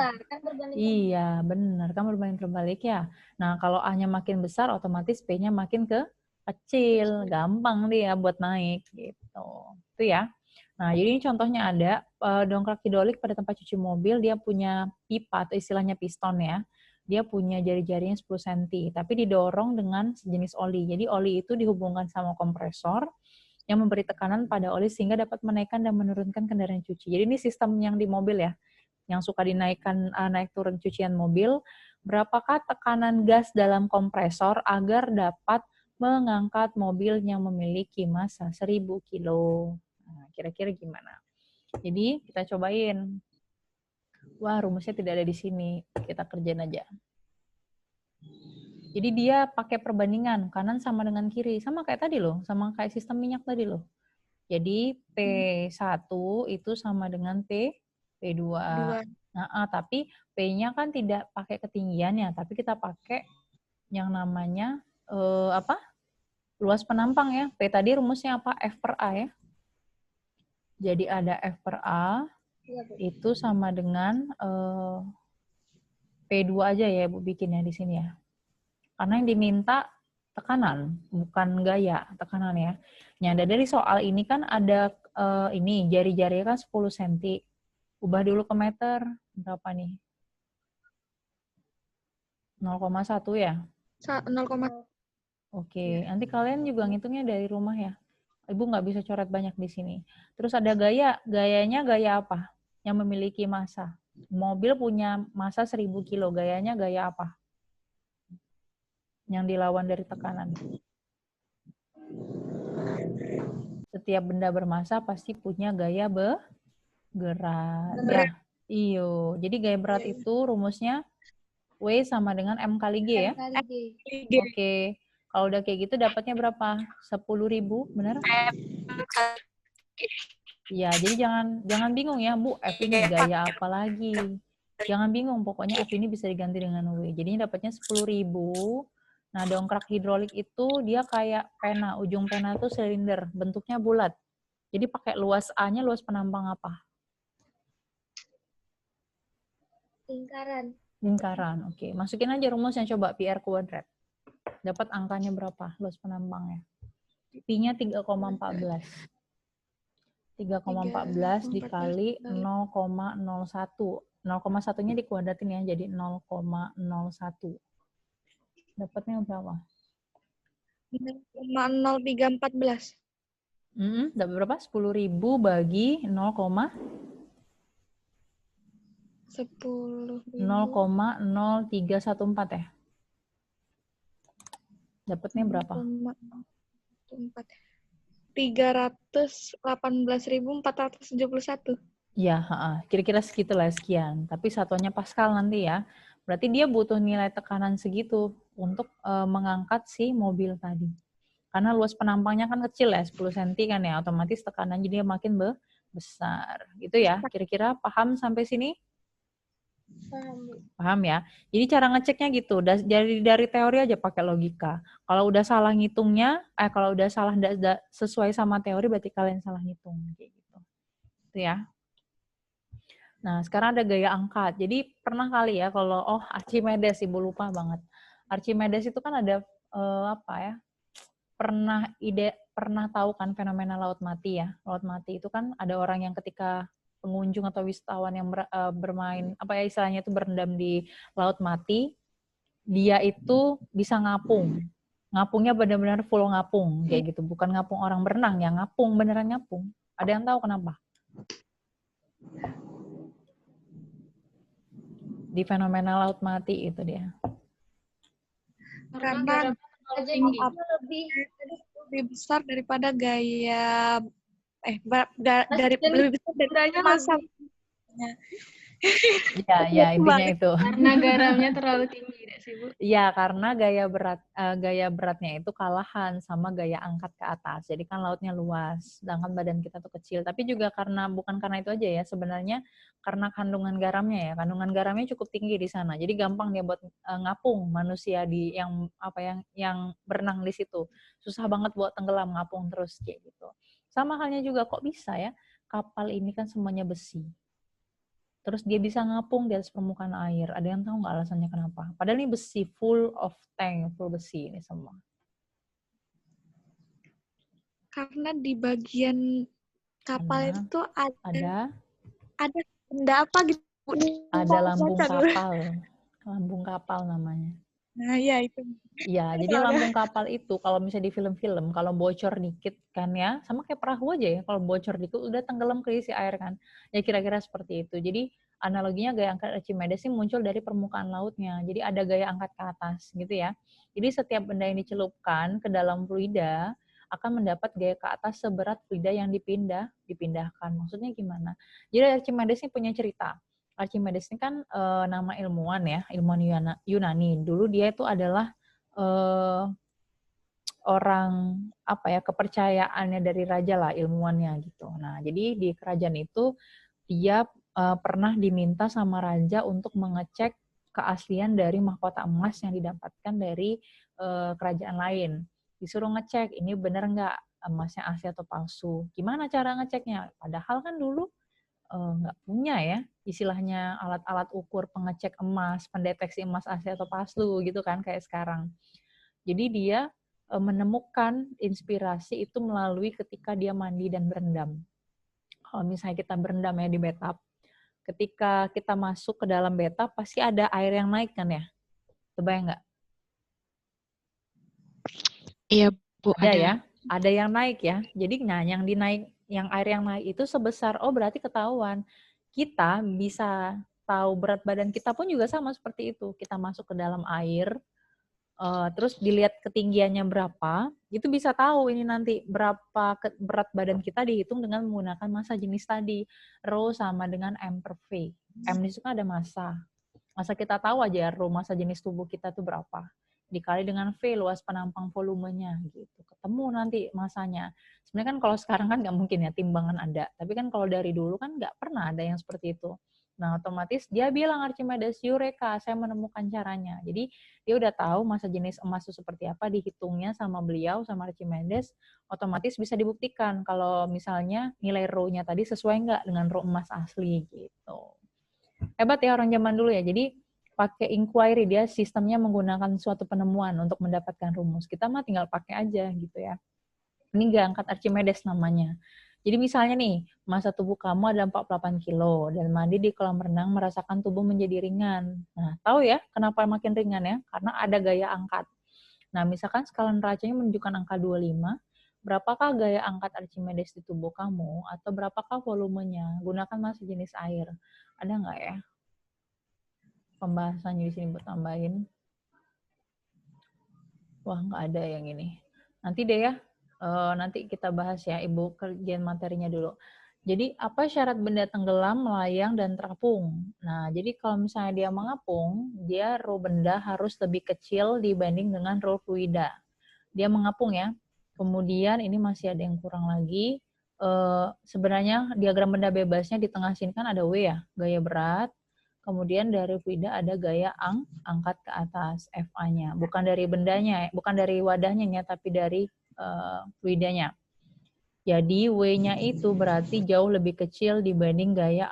Iya, benar. Kan berbanding terbalik ya. Nah, kalau A-nya makin besar, otomatis P-nya makin kecil. Gampang dia buat naik gitu. Itu ya. Nah, jadi ini contohnya ada dongkrak hidrolik pada tempat cuci mobil, dia punya pipa atau istilahnya piston ya. Dia punya jari-jarinya 10 cm, tapi didorong dengan sejenis oli. Jadi oli itu dihubungkan sama kompresor yang memberi tekanan pada oli sehingga dapat menaikkan dan menurunkan kendaraan cuci. Jadi ini sistem yang di mobil ya, yang suka dinaikkan naik turun cucian mobil. Berapakah tekanan gas dalam kompresor agar dapat mengangkat mobil yang memiliki massa 1000 kilo? Nah, kira-kira gimana? Jadi kita cobain. Wah, rumusnya tidak ada di sini. Kita kerjain aja. Jadi dia pakai perbandingan kanan sama dengan kiri, sama kayak tadi loh, sama kayak sistem minyak tadi loh. Jadi P1 itu sama dengan P2. Nah, tapi P-nya kan tidak pakai ketinggiannya, tapi kita pakai yang namanya luas penampang ya. P tadi rumusnya apa? F per A ya. Jadi ada F per A itu sama dengan P2 aja ya Bu bikinnya di sini ya. Karena yang diminta tekanan, bukan gaya, tekanan ya. Nah, dari soal ini kan ada ini jari-jarinya kan 10 cm. Ubah dulu ke meter, berapa nih? 0,1 ya? 0, Oke, nanti kalian juga ngitungnya dari rumah ya. Ibu nggak bisa coret banyak di sini. Terus ada gaya, gayanya gaya apa? Yang memiliki massa. Mobil punya massa 1000 kilo, gayanya gaya apa? Yang dilawan dari tekanan. Setiap benda bermassa pasti punya gaya berat. Ya, iyo. Jadi gaya berat itu rumusnya W sama dengan M kali G ya. Oke. Kalau udah kayak gitu dapatnya berapa? 10.000, benar? Ya, jadi jangan bingung ya, Bu. F ini gaya apa lagi? Jangan bingung, pokoknya F ini bisa diganti dengan W. Jadinya dapatnya 10.000. Nah, dongkrak hidrolik itu dia kayak pena, ujung pena itu silinder, bentuknya bulat. Jadi pakai luas A-nya, luas penampang apa? Lingkaran, oke. Masukin aja rumusnya, coba pi R kuadrat. Dapat angkanya berapa, luas penampangnya? Pi-nya 3,14. 3,14 dikali 0,01. 0,1-nya dikuadratin ya, jadi 0,01. Dapatnya berapa? 0,0314. Dapat berapa? 10.000 bagi 0,0314 ya? Dapatnya berapa? 318.471. Ya, kira-kira segitulah sekian. Tapi satuannya Pascal nanti ya. Berarti dia butuh nilai tekanan segitu untuk mengangkat si mobil tadi. Karena luas penampangnya kan kecil ya, 10 cm kan ya, otomatis tekanannya dia makin besar. Gitu ya, kira-kira paham sampai sini? Paham ya? Jadi cara ngeceknya gitu, dari teori aja pakai logika. Kalau udah salah ngitungnya, kalau udah salah sesuai sama teori, berarti kalian salah ngitung. Kayak gitu. Itu ya. Nah, sekarang ada gaya angkat. Jadi pernah kali ya kalau, Archimedes, Ibu lupa banget. Archimedes itu kan ada, pernah tahu kan fenomena laut mati ya. Laut mati itu kan ada orang yang ketika pengunjung atau wisatawan yang bermain, istilahnya itu berendam di laut mati, dia itu bisa ngapung. Ngapungnya benar-benar full ngapung, kayak gitu. Bukan ngapung orang berenang, ya ngapung, beneran ngapung. Ada yang tahu kenapa? Di fenomena laut mati itu dia. Karena lebih besar daripada gaya lebih besar dari massa. Ya, intinya itu. Karena garamnya terlalu tinggi. sih, Bu? Iya, karena gaya beratnya itu kalahan sama gaya angkat ke atas. Jadi kan lautnya luas, sedangkan badan kita tuh kecil. Tapi juga bukan karena itu aja ya, sebenarnya karena kandungan garamnya ya. Kandungan garamnya cukup tinggi di sana. Jadi gampang dia buat ngapung manusia yang berenang di situ. Susah banget buat tenggelam, ngapung terus kayak gitu. Sama halnya juga kok bisa ya, kapal ini kan semuanya besi. Terus dia bisa ngapung di atas permukaan air. Ada yang tahu nggak alasannya kenapa? Padahal ini besi, full besi ini semua. Karena di bagian kapal Karena itu ada benda apa gitu. ada lambung Baca dulu. kapal. Lambung kapal namanya. Nah, ya itu. Iya, jadi lambung kapal itu kalau misalnya di film-film, kalau bocor dikit kan ya, sama kayak perahu aja ya, kalau bocor dikit udah tenggelam ke isi air kan. Ya kira-kira seperti itu. Jadi analoginya gaya angkat Archimedes ini muncul dari permukaan lautnya. Jadi ada gaya angkat ke atas gitu ya. Jadi setiap benda yang dicelupkan ke dalam fluida akan mendapat gaya ke atas seberat fluida yang dipindahkan. Maksudnya gimana? Jadi Archimedes ini punya cerita. Archimedes ini kan nama ilmuwan ya, ilmuwan Yunani. Dulu dia itu adalah orang kepercayaannya dari raja lah, ilmuwannya gitu. Nah, jadi di kerajaan itu dia pernah diminta sama raja untuk mengecek keaslian dari mahkota emas yang didapatkan dari kerajaan lain. Disuruh ngecek ini benar nggak emasnya asli atau palsu. Gimana cara ngeceknya? Padahal kan dulu nggak punya ya istilahnya alat-alat ukur pengecek emas, pendeteksi emas asli atau palsu gitu kan kayak sekarang. Jadi dia menemukan inspirasi itu melalui ketika dia mandi dan berendam. Kalau misalnya kita berendam ya di bathtub, ketika kita masuk ke dalam bathtub pasti ada air yang naik kan ya? Kebayang nggak? Iya, Bu, Ada ada. ya, ada yang naik ya. Jadi yang air yang naik itu sebesar, berarti ketahuan. Kita bisa tahu berat badan kita pun juga sama seperti itu. Kita masuk ke dalam air, terus dilihat ketinggiannya berapa, itu bisa tahu ini nanti berapa berat badan kita dihitung dengan menggunakan massa jenis tadi. Rho sama dengan M per V. M di situ kan ada massa. Masa kita tahu aja Rho massa jenis tubuh kita tuh berapa. Dikali dengan V luas penampang volumenya gitu. Ketemu nanti masanya. Sebenarnya kan kalau sekarang kan nggak mungkin ya timbangan ada. Tapi kan kalau dari dulu kan nggak pernah ada yang seperti itu. Nah, otomatis dia bilang Archimedes, Eureka, saya menemukan caranya. Jadi dia udah tahu massa jenis emas itu seperti apa, dihitungnya sama beliau, sama Archimedes, otomatis bisa dibuktikan kalau misalnya nilai Rho-nya tadi sesuai nggak dengan Rho emas asli gitu. Hebat ya orang zaman dulu ya. Jadi pakai inquiry, dia sistemnya menggunakan suatu penemuan untuk mendapatkan rumus. Kita mah tinggal pakai aja gitu ya. Ini gaya angkat Archimedes namanya. Jadi misalnya nih, massa tubuh kamu ada 48 kilo dan mandi di kolam renang merasakan tubuh menjadi ringan. Nah, tahu ya kenapa makin ringan ya? Karena ada gaya angkat. Nah, misalkan skala neracanya menunjukkan angka 25, berapakah gaya angkat Archimedes di tubuh kamu atau berapakah volumenya? Gunakan massa jenis air. Ada nggak ya pembahasannya di sini buat tambahin? Wah, nggak ada yang ini. Nanti deh ya, nanti kita bahas ya, Ibu kerjaan materinya dulu. Jadi, apa syarat benda tenggelam, melayang, dan terapung? Nah, jadi kalau misalnya dia mengapung, dia Rho benda harus lebih kecil dibanding dengan Rho fluida. Dia mengapung ya. Kemudian ini masih ada yang kurang lagi. Sebenarnya diagram benda bebasnya di tengah sini kan ada W ya, gaya berat. Kemudian dari fluida ada gaya angkat ke atas, FA-nya. Bukan dari bendanya, bukan dari wadahnya ya, tapi dari fluidanya. Jadi W-nya itu berarti jauh lebih kecil dibanding gaya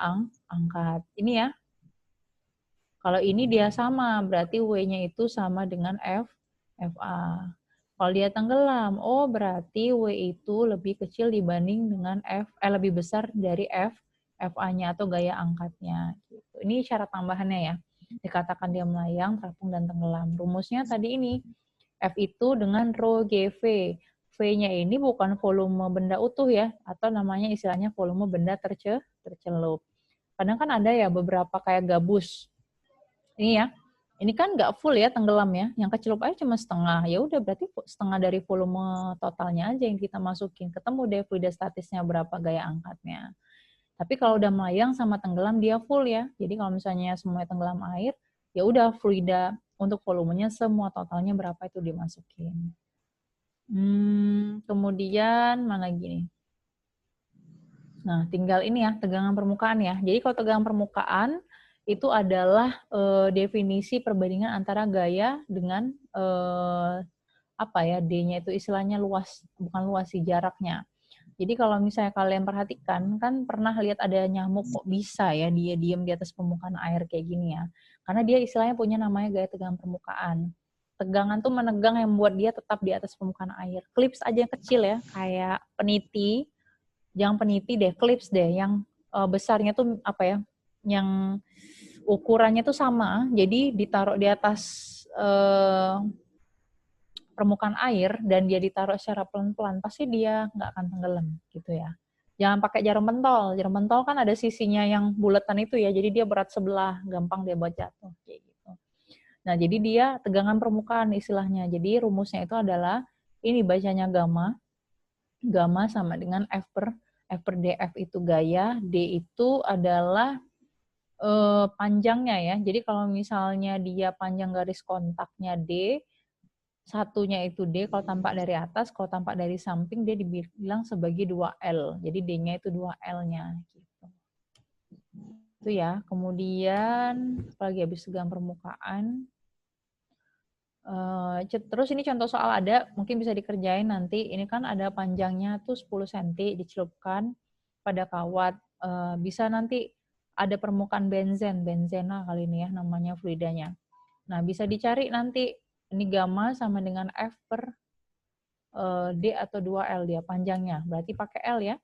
angkat. Ini ya. Kalau ini dia sama, berarti W-nya itu sama dengan FA. Kalau dia tenggelam, berarti W itu lebih kecil dibanding dengan lebih besar dari FA-nya atau gaya angkatnya. Gitu. Ini syarat tambahannya ya. Dikatakan dia melayang, terapung, dan tenggelam. Rumusnya tadi ini, F itu dengan Rho GV. V-nya ini bukan volume benda utuh ya, atau namanya istilahnya volume benda tercelup. Kadang kan ada ya beberapa kayak gabus. Ini ya, ini kan nggak full ya tenggelam ya, yang kecelup aja cuma setengah. Ya udah berarti setengah dari volume totalnya aja yang kita masukin. Ketemu deh fluida statisnya berapa gaya angkatnya. Tapi kalau udah melayang sama tenggelam dia full ya. Jadi kalau misalnya semuanya tenggelam air, ya udah fluida Untuk volumenya semua totalnya berapa itu dimasukin. Kemudian mana gini. Nah, tinggal ini ya, tegangan permukaan ya. Jadi kalau tegangan permukaan itu adalah definisi perbandingan antara gaya dengan apa ya, D-nya itu istilahnya luas, bukan luas sih, jaraknya. Jadi kalau misalnya kalian perhatikan, kan pernah lihat ada nyamuk kok bisa ya dia diam di atas permukaan air kayak gini ya. Karena dia istilahnya punya namanya gaya tegangan permukaan. Tegangan tuh menegang yang membuat dia tetap di atas permukaan air. Clips aja yang kecil ya, kayak peniti. Jangan peniti deh, clips deh, yang besarnya tuh apa ya, yang ukurannya tuh sama, jadi ditaruh di atas permukaan air dan dia ditaruh secara pelan-pelan, pasti dia nggak akan tenggelam gitu ya. Jangan pakai jarum pentol. Jarum pentol kan ada sisinya yang buletan itu ya, jadi dia berat sebelah, gampang dia buat jatuh kayak gitu. Nah, jadi dia tegangan permukaan istilahnya. Jadi rumusnya itu adalah ini bacanya gamma. Gamma sama dengan F per D. F itu gaya, D itu adalah panjangnya ya. Jadi kalau misalnya dia panjang garis kontaknya D, satunya itu D, kalau tampak dari atas, kalau tampak dari samping, dia dibilang sebagai 2L. Jadi D-nya itu 2L-nya. Gitu. Itu ya. Kemudian, apalagi habis tegangan permukaan. Terus ini contoh soal ada, mungkin bisa dikerjain nanti. Ini kan ada panjangnya tuh 10 cm, dicelupkan pada kawat. Bisa nanti ada permukaan benzena kali ini ya, namanya fluidanya. Nah, bisa dicari nanti. Ini gamma sama dengan F per D atau 2L dia panjangnya. Berarti pakai L ya.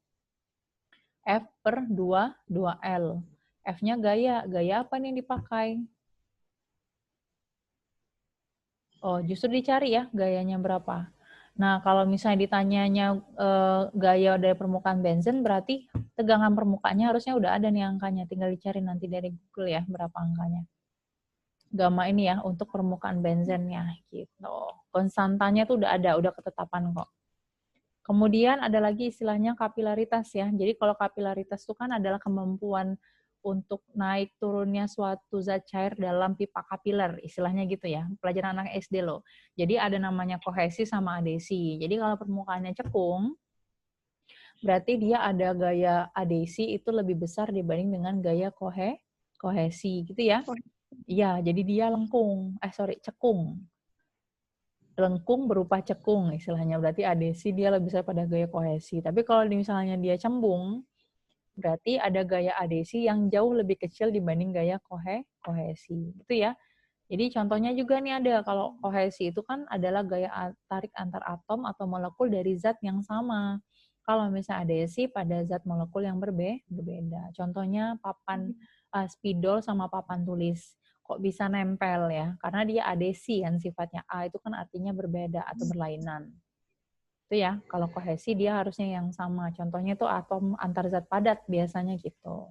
F per 2L. F-nya gaya. Gaya apa nih yang dipakai? Oh, justru dicari ya gayanya berapa. Nah, kalau misalnya ditanyanya gaya dari permukaan benzen, berarti tegangan permukaannya harusnya udah ada nih angkanya. Tinggal dicari nanti dari Google ya, berapa angkanya. Gamma ini ya untuk permukaan benzennya gitu. Konstantanya tuh udah ada, udah ketetapan kok. Kemudian ada lagi istilahnya kapilaritas ya. Jadi kalau kapilaritas itu kan adalah kemampuan untuk naik turunnya suatu zat cair dalam pipa kapiler, istilahnya gitu ya. Pelajaran anak SD loh. Jadi ada namanya kohesi sama adesi. Jadi kalau permukaannya cekung, berarti dia ada gaya adesi itu lebih besar dibanding dengan gaya kohesi gitu ya. Iya, jadi dia cekung. Lengkung berupa cekung istilahnya. Berarti adesi dia lebih besar pada gaya kohesi. Tapi kalau misalnya dia cembung, berarti ada gaya adesi yang jauh lebih kecil dibanding gaya kohesi. Itu ya. Jadi contohnya juga nih ada, kalau kohesi itu kan adalah gaya tarik antar atom atau molekul dari zat yang sama. Kalau misalnya adesi pada zat molekul yang berbeda. Contohnya papan spidol sama papan tulis. Kok bisa nempel ya? Karena dia adesi kan sifatnya. A itu kan artinya berbeda atau berlainan. Itu ya, kalau kohesi dia harusnya yang sama. Contohnya itu atom antar zat padat biasanya gitu.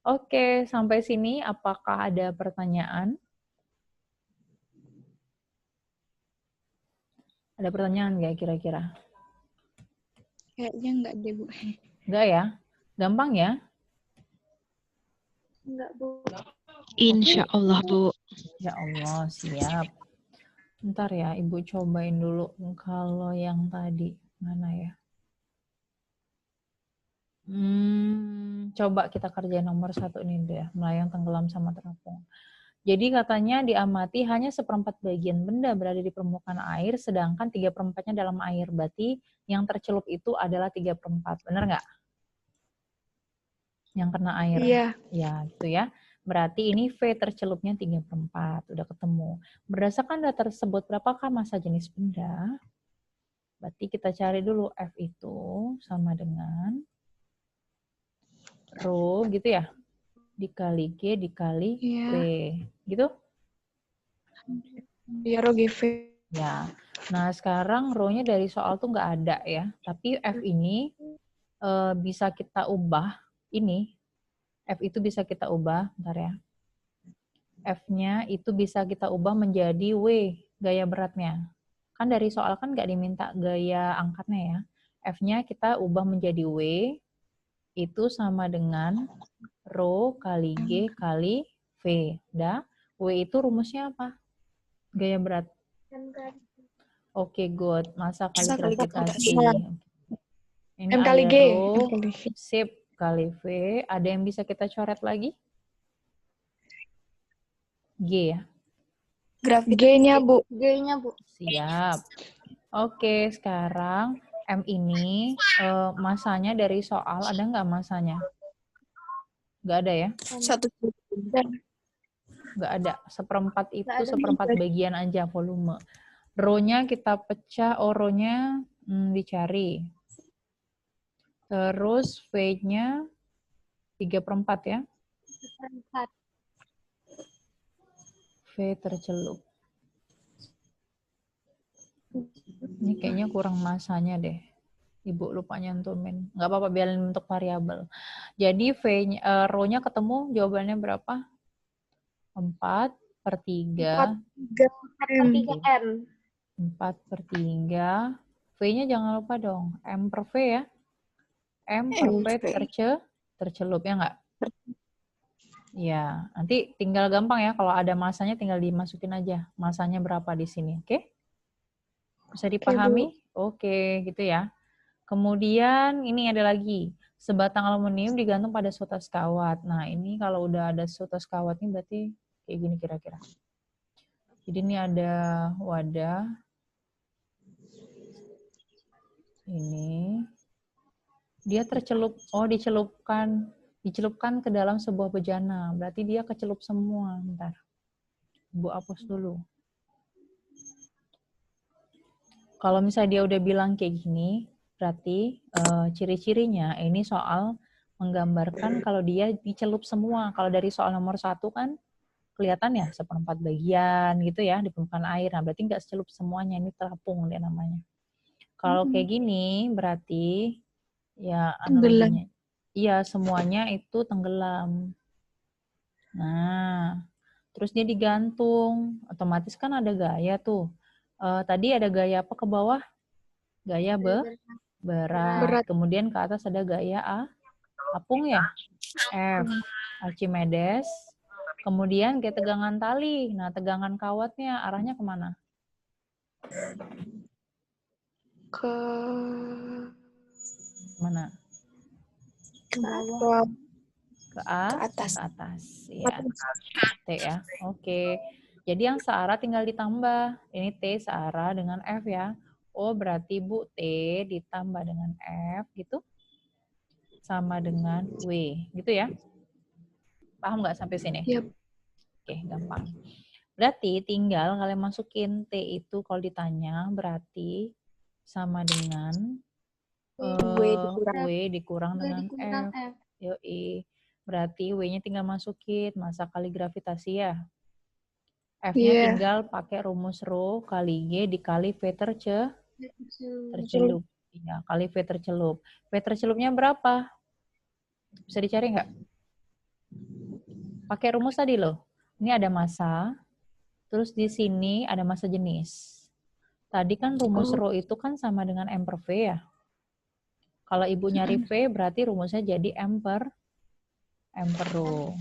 Oke, sampai sini apakah ada pertanyaan? Ada pertanyaan nggak kira-kira? Kayaknya enggak deh, Bu. Enggak ya? Gampang ya? Enggak, Bu. Insya Allah, Bu. Ya Allah, siap. Ntar ya, Ibu cobain dulu kalau yang tadi. Mana ya? Coba kita kerjain nomor 1 ini deh, melayang tenggelam sama terapung. Jadi katanya diamati hanya 1/4 bagian benda berada di permukaan air, sedangkan 3/4-nya dalam air. Berarti yang tercelup itu adalah 3/4. Benar nggak? Yang kena air. Iya. Ya, gitu ya. Berarti ini V tercelupnya 3/4. Udah ketemu. Berdasarkan data tersebut, berapakah massa jenis benda? Berarti kita cari dulu F itu sama dengan rho gitu ya. Dikali G dikali V. Gitu? Iya, rho GV. Ya. Nah, sekarang rho-nya dari soal tuh nggak ada ya. Tapi F ini bisa kita ubah. Ini, F itu bisa kita ubah. Bentar ya. F-nya itu bisa kita ubah menjadi W, gaya beratnya. Kan dari soal kan nggak diminta gaya angkatnya ya. F-nya kita ubah menjadi W, itu sama dengan rho kali G kali V. Udah. W itu rumusnya apa? Gaya berat. Oke, good. Massa kali Massa kali gravitasi. Ini M kali G. alias rho, sip kali V. Ada yang bisa kita coret lagi? G ya? G-nya, Bu. G-nya, Bu. Siap. Oke, sekarang M ini masanya dari soal ada nggak masanya? Nggak ada ya? 1 Nggak ada. Seperempat itu Nggak ada. seperempat bagian aja volume. Rho-nya kita pecah, rho-nya dicari. Terus V-nya 3/4 ya. 4. V tercelup. Ini kayaknya kurang masanya deh. Ibu lupa nyantumin. Nggak apa-apa, biarin bentuk variabel. Jadi rho-nya ketemu jawabannya berapa? 4/3. 3M. 4/3. V-nya jangan lupa dong. M per V ya. M per V tercelup ya nggak? Ya, nanti tinggal gampang ya. Kalau ada masanya tinggal dimasukin aja. Masanya berapa di sini, oke? Bisa dipahami? Oke, gitu ya. Kemudian ini ada lagi. Sebatang aluminium digantung pada suatu sekawat. Nah, ini kalau udah ada suatu sekawat ini berarti kayak gini kira-kira. Jadi ini ada wadah. Ini. Dia tercelup, dicelupkan ke dalam sebuah bejana. Berarti dia kecelup semua. Bentar. Ibu hapus dulu. Kalau misalnya dia udah bilang kayak gini, berarti ciri-cirinya ini soal menggambarkan kalau dia dicelup semua. Kalau dari soal nomor 1 kan kelihatan ya 1/4 bagian gitu ya di permukaan air. Nah, berarti nggak secelup semuanya, ini terapung dia namanya. Kalau kayak gini berarti ya analoginya. Iya, semuanya itu tenggelam. Nah, terus dia digantung. Otomatis kan ada gaya tuh. Tadi ada gaya apa ke bawah? Gaya berat. Kemudian ke atas ada gaya apung ya? F. Archimedes. Kemudian kayak tegangan tali. Nah, tegangan kawatnya arahnya kemana? Ke Mana? bawah. Ke atas. Ke atas. Ya. T ya. Oke. Jadi yang searah tinggal ditambah. Ini T searah dengan F ya. Oh, berarti Bu T ditambah dengan F gitu. Sama dengan W. Gitu ya. Paham nggak sampai sini? Yep. Oke, gampang. Berarti tinggal kalian masukin T itu kalau ditanya berarti sama dengan W dikurang dengan F. Yoi. Berarti W-nya tinggal masukin massa kali gravitasi ya. F-nya tinggal pakai rumus rho kali G dikali V tercelup. Ya, kali V tercelup. V tercelupnya berapa? Bisa dicari nggak? Pakai rumus tadi loh. Ini ada massa, terus di sini ada massa jenis. Tadi kan rumus rho itu kan sama dengan M per V ya. Kalau ibu nyari V berarti rumusnya jadi M per rho.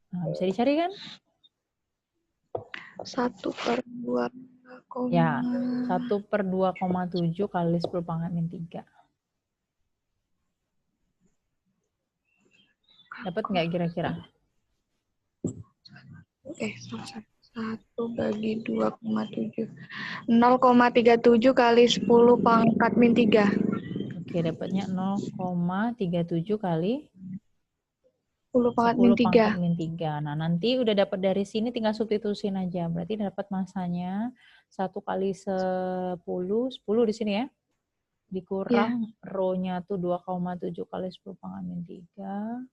Nah, bisa dicari kan? 1/2. Ya, 1/2,7 kali 10⁻⁻3. Dapat nggak kira-kira? 1 bagi 2,7. 0,37 kali 10⁻⁻3. Oke, dapatnya 0,37 kali 10⁻⁻3. 10⁻⁻3. Nah, nanti udah dapat dari sini tinggal substitusin aja. Berarti dapat masanya 1 kali 10 di sini ya. Dikurang rho-nya tuh 2,7 kali 10⁻⁻3.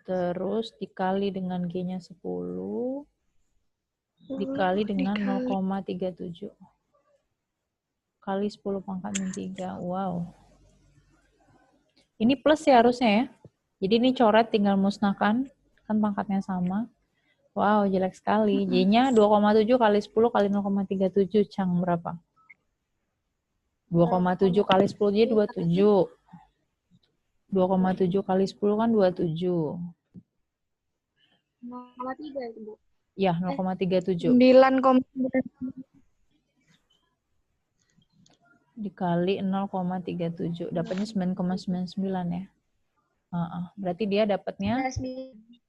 Terus dikali dengan G-nya 10. Dikali dengan 0,37. Kali 10⁻⁻3. Wow. Ini plus ya harusnya ya. Jadi ini coret tinggal musnahkan. Kan pangkatnya sama. Wow, jelek sekali. J-nya 2,7 kali 10 kali 0,37. Cang berapa? 2,7 kali 10 jadi 27. 2,7 kali 10 kan 27. 0,3 itu, Bu. Ya, 0,37. 9,9. Dikali 0,37. Dapatnya 9,99 ya. Berarti dia dapatnya,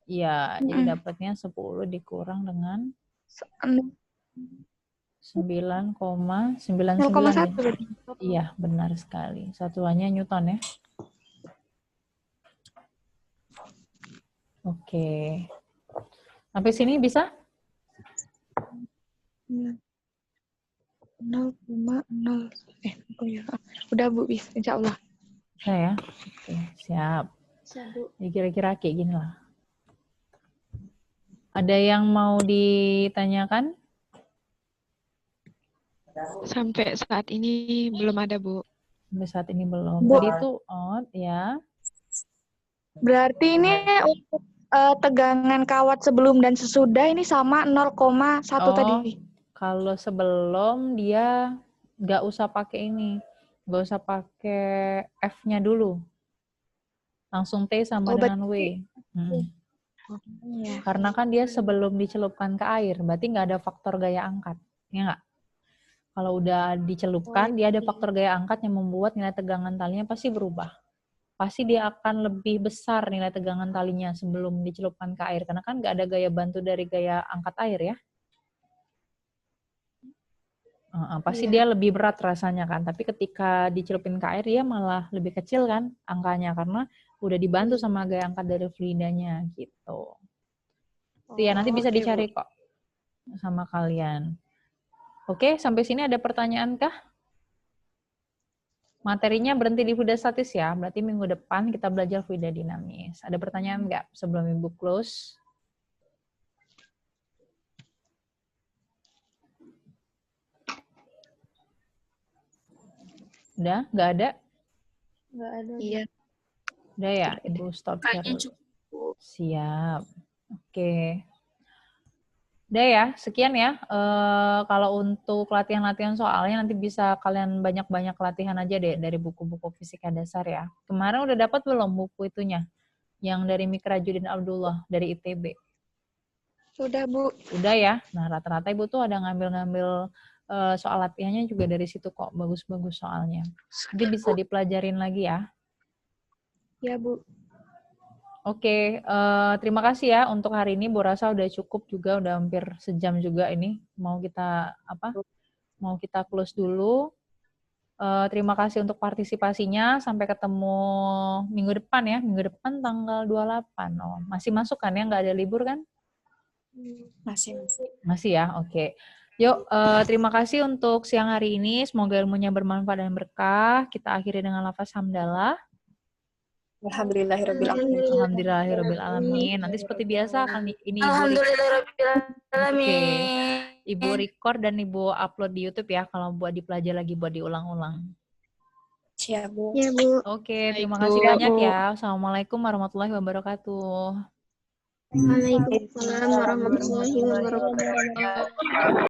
ya, jadi dapatnya 10 dikurang dengan 9,99. 0,1. Iya, benar sekali. Satuannya Newton ya. Oke. Sampai sini bisa? 0,0. Udah Bu, bisa. Insya Allah. Bisa ya? Oke, siap. Ya, kira-kira kayak gini lah. Ada yang mau ditanyakan? Sampai saat ini belum ada, Bu. Sampai saat ini belum. Bu. Tadi itu, ya. Berarti ini untuk tegangan kawat sebelum dan sesudah ini sama 0,1 tadi. Kalau sebelum dia nggak usah pakai ini. Nggak usah pakai F-nya dulu. Langsung T sama dengan W. Iya. Karena kan dia sebelum dicelupkan ke air, berarti nggak ada faktor gaya angkat. Ya nggak? Kalau udah dicelupkan, dia ada faktor gaya angkat yang membuat nilai tegangan talinya pasti berubah. Pasti dia akan lebih besar nilai tegangan talinya sebelum dicelupkan ke air. Karena kan nggak ada gaya bantu dari gaya angkat air ya. Pasti dia lebih berat rasanya kan. Tapi ketika dicelupin ke air, dia malah lebih kecil kan angkanya. Karena udah dibantu sama gaya angkat dari fluidanya gitu. Itu ya, nanti bisa dicari kok sama kalian. Oke, sampai sini ada pertanyaan kah? Materinya berhenti di fluida statis ya, berarti minggu depan kita belajar fluida dinamis. Ada pertanyaan nggak sebelum Ibu close? Udah? Nggak ada? Nggak ada. Iya. Udah ya, Ibu stop share. Siap. Oke. Udah ya, sekian ya. Kalau untuk latihan-latihan soalnya nanti bisa kalian banyak-banyak latihan aja deh dari buku-buku fisika dasar ya. Kemarin udah dapat belum buku itunya? Yang dari Mikrajudin Abdullah dari ITB. Sudah, Bu. Udah ya. Nah, rata-rata Ibu tuh ada ngambil-ngambil soal latihannya juga dari situ kok. Bagus-bagus soalnya. Nanti bisa dipelajarin lagi ya. Ya, Bu. Oke, terima kasih ya untuk hari ini. Bu rasa udah cukup juga, udah hampir sejam juga ini. Mau kita close dulu. Terima kasih untuk partisipasinya. Sampai ketemu minggu depan ya. Minggu depan tanggal 28. Oh, masih masuk kan ya? Nggak ada libur kan? Masih. Masih ya? Oke. Yuk, terima kasih untuk siang hari ini. Semoga ilmunya bermanfaat dan berkah. Kita akhiri dengan lafaz hamdalah. Alhamdulillahirrabbilalamin. Alhamdulillahirrabbilalamin. Nanti seperti biasa akan ini Ibu Alhamdulillahirabbilalamin. Ibu record dan Ibu upload di YouTube ya kalau buat dipelajari lagi, buat diulang-ulang. Siap, Bu. Ya, Bu. Oke, Baik, terima Bu. kasih Ya, banyak Bu. ya. Assalamualaikum warahmatullahi wabarakatuh. Waalaikumsalam warahmatullahi wabarakatuh.